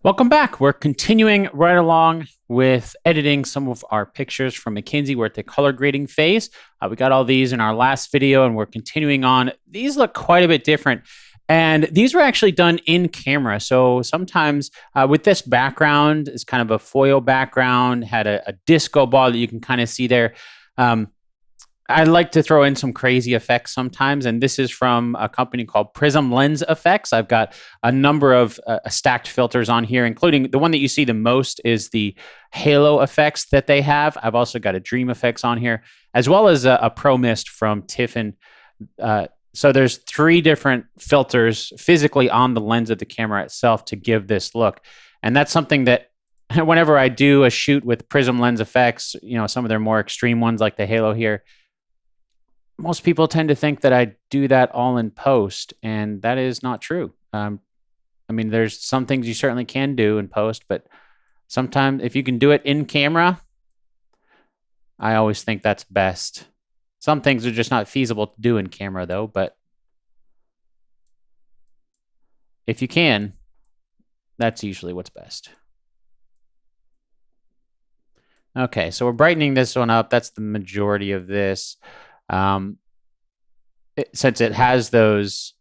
Welcome back. We're continuing right along with editing some of our pictures from Mackenzie. We're at the color grading phase. We got all these in our last video and we're continuing on. These look quite a bit different. And these were actually done in camera. So sometimes with this background, it's kind of a foil background, had a disco ball that you can kind of see there. I like to throw in some crazy effects sometimes, and this is from a company called Prism Lens Effects. I've got a number of stacked filters on here, including the one that you see the most is the halo effects that they have. I've also got a dream effects on here, as well as a Pro Mist from Tiffen. So there's 3 different filters physically on the lens of the camera itself to give this look, and that's something that whenever I do a shoot with Prism Lens Effects, some of their more extreme ones like the halo here, most people tend to think that I do that all in post, and that is not true. There's some things you certainly can do in post, but sometimes if you can do it in camera, I always think that's best. Some things are just not feasible to do in camera, though, but if you can, that's usually what's best. Okay, so we're brightening this one up. That's the majority of this. Since it has those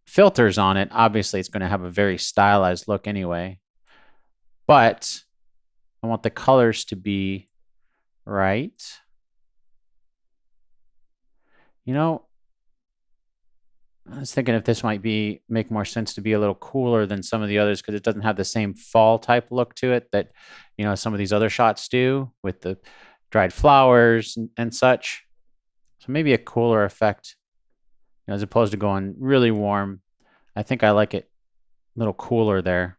filters on it, obviously it's going to have a very stylized look anyway. But I want the colors to be right. I was thinking if this might make more sense to be a little cooler than some of the others because it doesn't have the same fall type look to it that some of these other shots do with the dried flowers and such. So maybe a cooler effect as opposed to going really warm. I think I like it a little cooler there.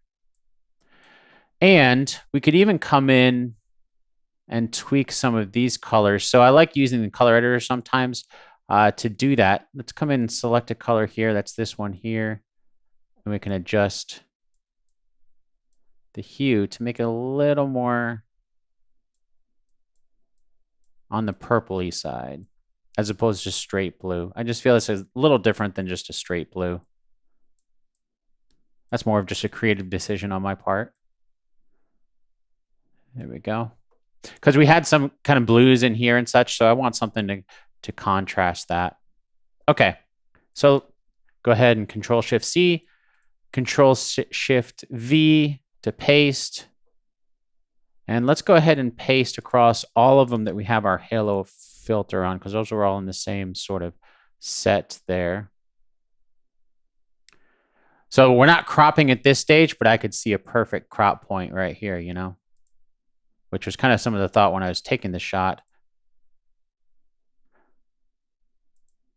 And we could even come in and tweak some of these colors. So I like using the color editor sometimes to do that. Let's come in and select a color here. That's this one here. And we can adjust the hue to make it a little more on the purpley side, as opposed to straight blue. I just feel this is a little different than just a straight blue. That's more of just a creative decision on my part. There we go. Because we had some kind of blues in here and such, so I want something to contrast that. Okay, so go ahead and Control-Shift-C, Control-Shift-V to paste. And let's go ahead and paste across all of them that we have our halo filter on, because those are all in the same sort of set there. So we're not cropping at this stage, but I could see a perfect crop point right here, which was kind of some of the thought when I was taking the shot.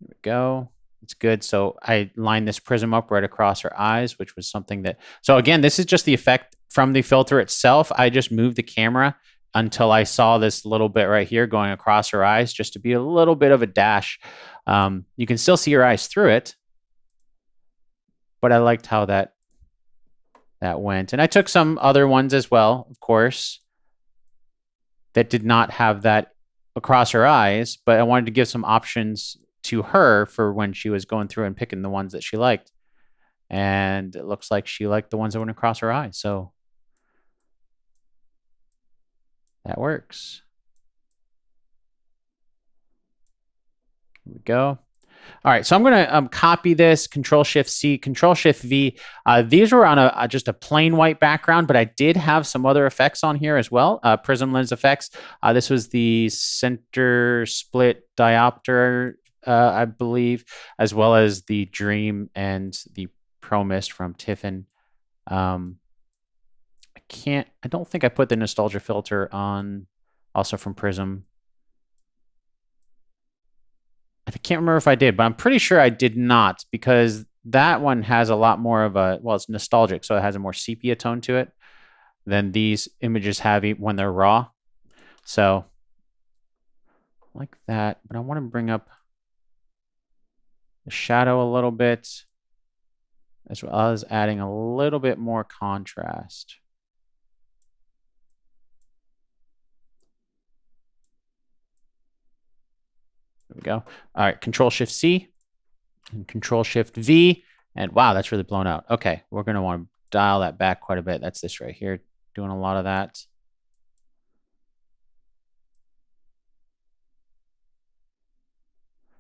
There we go. It's good. So I lined this prism up right across her eyes, which was something that... So again, this is just the effect from the filter itself. I just moved the camera until I saw this little bit right here going across her eyes, just to be a little bit of a dash. You can still see her eyes through it, but I liked how that went. And I took some other ones as well, of course, that did not have that across her eyes, but I wanted to give some options to her for when she was going through and picking the ones that she liked. And it looks like she liked the ones that went across her eyes. So that works. Here we go. All right, so I'm going to copy this, Control-Shift-C, Control-Shift-V. These were on just a plain white background, but I did have some other effects on here as well. Prism Lens Effects. This was the center split diopter, I believe, as well as the Dream and the Pro Mist from Tiffen. I don't think I put the Nostalgia filter on, also from Prism. I can't remember if I did, but I'm pretty sure I did not, because that one has a lot more of a, well, it's nostalgic, so it has a more sepia tone to it than these images have when they're raw. So like that, but I want to bring up the shadow a little bit, as well as adding a little bit more contrast. There we go. All right, Control-Shift-C and Control-Shift-V. And wow, that's really blown out. Okay, we're going to want to dial that back quite a bit. That's this right here, doing a lot of that.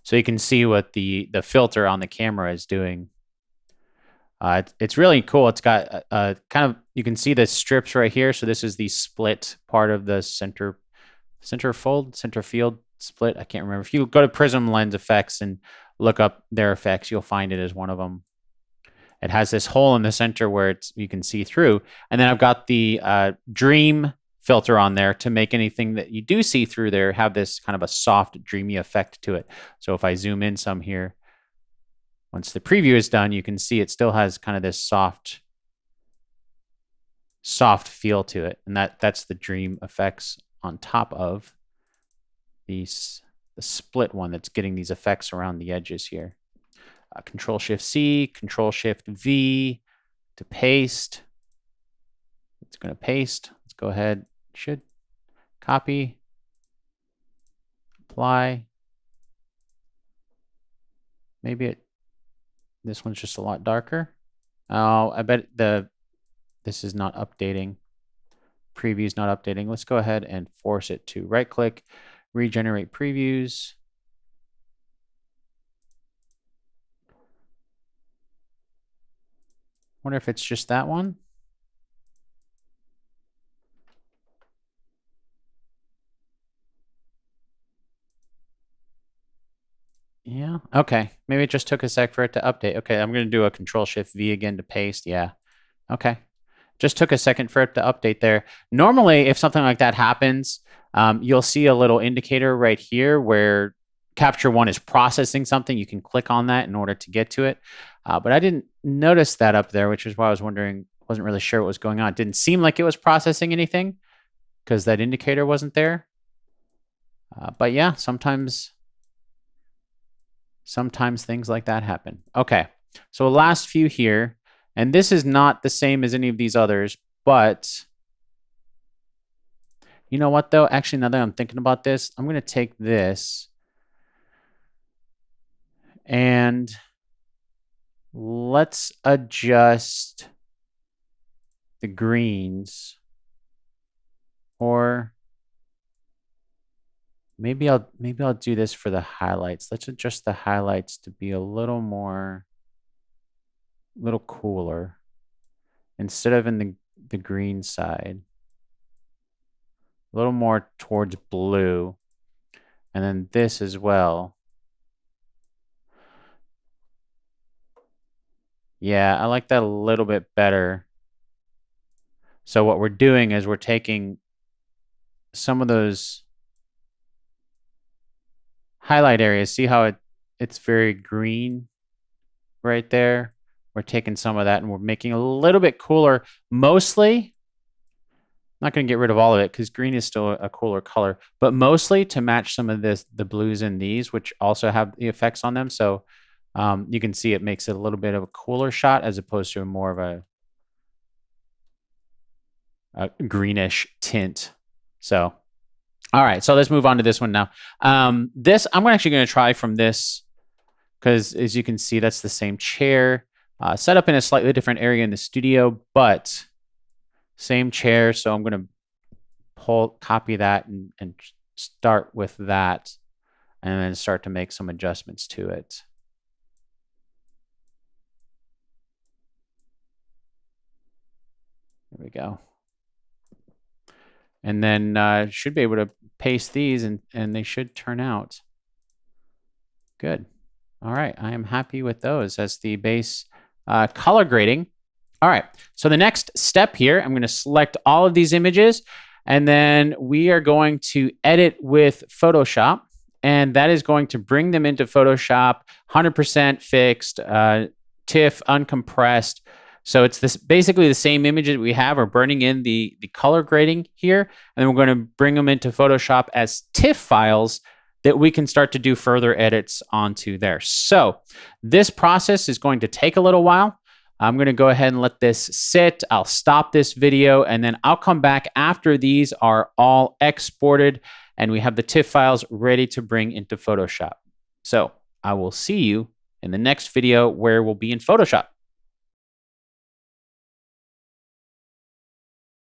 So you can see what the filter on the camera is doing. It's really cool. It's got kind of, you can see the strips right here. So this is the split part of the center field split. I can't remember. If you go to Prism Lens Effects and look up their effects, you'll find it as one of them. It has this hole in the center where you can see through. And then I've got the Dream filter on there to make anything that you do see through there have this kind of a soft, dreamy effect to it. So if I zoom in some here, once the preview is done, you can see it still has kind of this soft feel to it. And that's the Dream effects on top of the split one that's getting these effects around the edges here. Control-Shift-C, Control-Shift-V to paste. It's going to paste. Let's go ahead. Should copy, apply. Maybe this one's just a lot darker. Oh, I bet this is not updating. Preview's not updating. Let's go ahead and force it to right-click, regenerate previews. Wonder if it's just that one. Yeah, okay. Maybe it just took a sec for it to update. Okay, I'm going to do a Control-Shift-V again to paste. Yeah, okay. Just took a second for it to update there. Normally, if something like that happens, you'll see a little indicator right here where Capture One is processing something. You can click on that in order to get to it. But I didn't notice that up there, which is why I was wondering, wasn't really sure what was going on. It didn't seem like it was processing anything because that indicator wasn't there. But yeah, sometimes things like that happen. Okay, so last few here, and this is not the same as any of these others, but you know what though? Actually, now that I'm thinking about this, I'm gonna take this and let's adjust the greens, or maybe I'll do this for the highlights. Let's adjust the highlights to be a little cooler instead of in the green side. A little more towards blue. And then this as well. Yeah, I like that a little bit better. So what we're doing is we're taking some of those highlight areas. See how it's very green right there? We're taking some of that and we're making a little bit cooler. Mostly, I'm not going to get rid of all of it because green is still a cooler color, but mostly to match some of the blues in these, which also have the effects on them. So you can see it makes it a little bit of a cooler shot as opposed to more of a greenish tint. So, all right, so let's move on to this one now. This, I'm actually going to try from this because as you can see, that's the same chair set up in a slightly different area in the studio, but same chair. So I'm going to copy that and start with that and then start to make some adjustments to it. There we go. And then should be able to paste these and they should turn out good. All right, I am happy with those as the base color grading. All right, so the next step here, I'm going to select all of these images and then we are going to edit with Photoshop, and that is going to bring them into Photoshop 100% fixed, TIFF uncompressed. So it's basically the same image that we have. We're burning in the color grading here, and then we're going to bring them into Photoshop as TIFF files that we can start to do further edits onto there. So this process is going to take a little while. I'm going to go ahead and let this sit. I'll stop this video, and then I'll come back after these are all exported and we have the TIFF files ready to bring into Photoshop. So I will see you in the next video where we'll be in Photoshop.